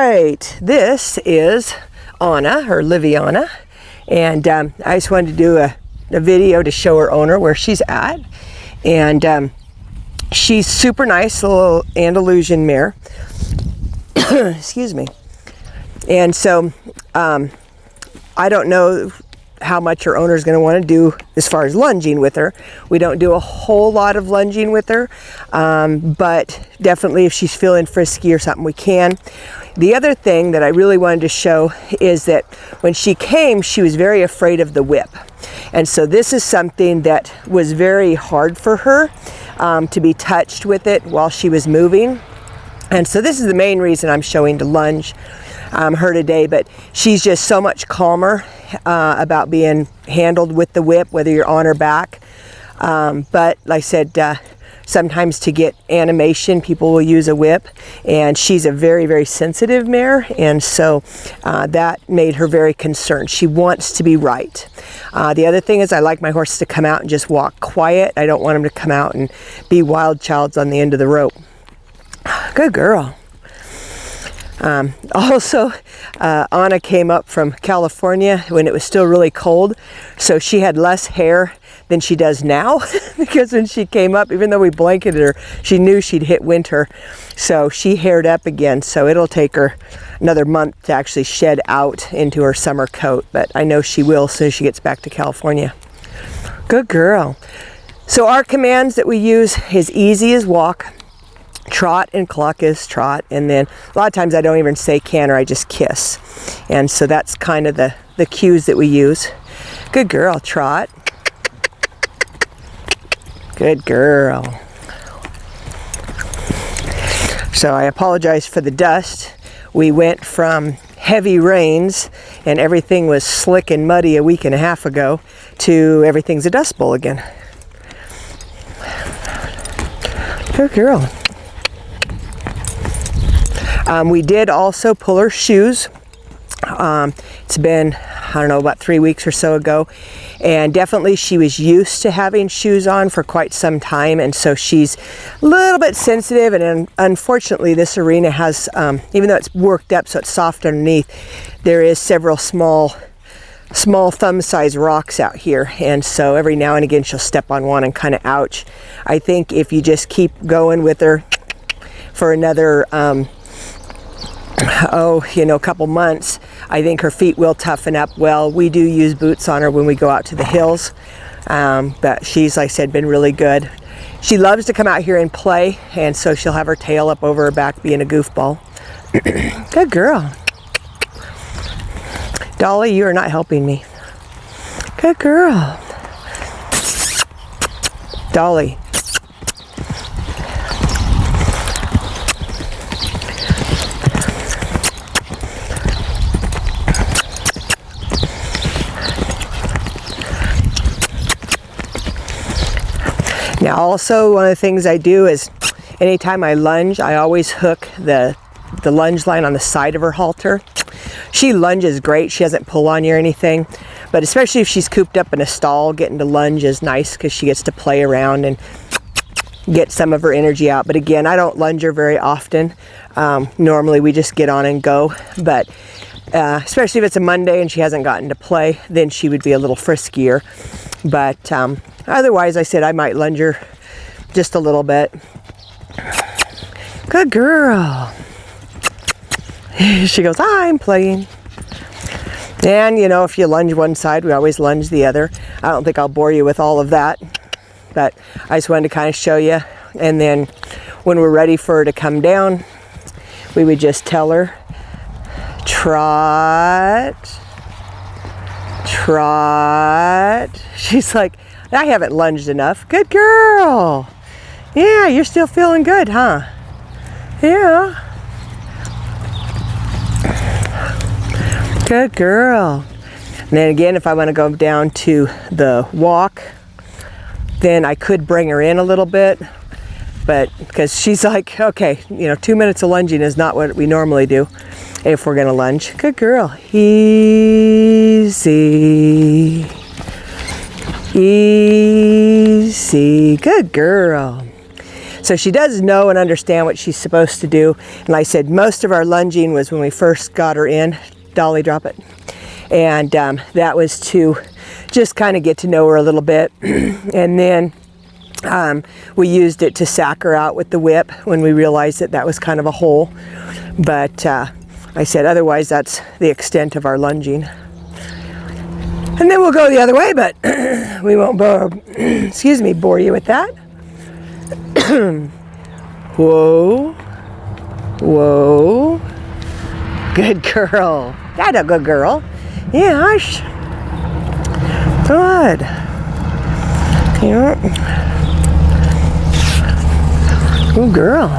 right, this is Anna, or Liviana, and I just wanted to do a video to show her owner where she's at. And she's super nice, little Andalusian mare. Excuse me. And so I don't know how much her owner is going to want to do as far as lunging with her. We don't do a whole lot of lunging with her, but definitely if she's feeling frisky or something, we can. The other thing that I really wanted to show is that when she came, she was very afraid of the whip. And so this is something that was very hard for her to be touched with it while she was moving. And so this is the main reason I'm showing to lunge her today, but she's just so much calmer about being handled with the whip, whether you're on her back. But like I said, sometimes to get animation, people will use a whip, and she's a very, very sensitive mare, and so that made her very concerned. She wants to be right. The other thing is I like my horse to come out and just walk quiet. I don't want him to come out and be wild childs on the end of the rope. Good girl. Also, Anna came up from California when it was still really cold, so she had less hair than she does now because when she came up, even though we blanketed her, she knew she'd hit winter, so she haired up again. So it'll take her another month to actually shed out into her summer coat, but I know she will as soon as she gets back to California. Good girl. So our commands that we use is easy as walk, trot, and cluck is trot, and then a lot of times I don't even say canter, I just kiss. And so that's kind of the cues that we use. Good girl, trot. Good girl. So I apologize for the dust. We went from heavy rains and everything was slick and muddy a week and a half ago to everything's a dust bowl again. Good girl. We did also pull her shoes. It's been, I don't know, about 3 weeks or so ago, and definitely she was used to having shoes on for quite some time, and so she's a little bit sensitive, and unfortunately this arena has, even though it's worked up so it's soft underneath, there is several small thumb-sized rocks out here, and so every now and again she'll step on one and kind of ouch. I think if you just keep going with her for another a couple months, I think her feet will toughen up well. We do use boots on her when we go out to the hills, but she's, like I said, been really good. She loves to come out here and play, and so she'll have her tail up over her back being a goofball. Good girl. Dolly, you are not helping me. Good girl. Dolly. Now also, one of the things I do is anytime I lunge, I always hook the lunge line on the side of her halter. She lunges great. She doesn't pull on you or anything, but especially if she's cooped up in a stall, getting to lunge is nice because she gets to play around and get some of her energy out. But again, I don't lunge her very often. Normally we just get on and go, but especially if it's a Monday and she hasn't gotten to play, then she would be a little friskier. But otherwise, I said I might lunge her just a little bit. Good girl. She goes, I'm playing. And, if you lunge one side, we always lunge the other. I don't think I'll bore you with all of that, but I just wanted to kind of show you. And then when we're ready for her to come down, we would just tell her, trot, trot. She's like, I haven't lunged enough. Good girl. Yeah, you're still feeling good, huh? Yeah. Good girl. And then again, if I want to go down to the walk, then I could bring her in a little bit, but because she's like, okay, 2 minutes of lunging is not what we normally do if we're going to lunge. Good girl. Easy. Easy. Good girl. So she does know and understand what she's supposed to do. And like I said, most of our lunging was when we first got her in. Dolly, drop it. And that was to just kind of get to know her a little bit. And then we used it to sack her out with the whip when we realized that that was kind of a hole. But I said, otherwise that's the extent of our lunging. And then we'll go the other way, but we won't bore you with that. Whoa. Whoa. Good girl. That's a good girl. Yeah, good. Yeah. Good girl.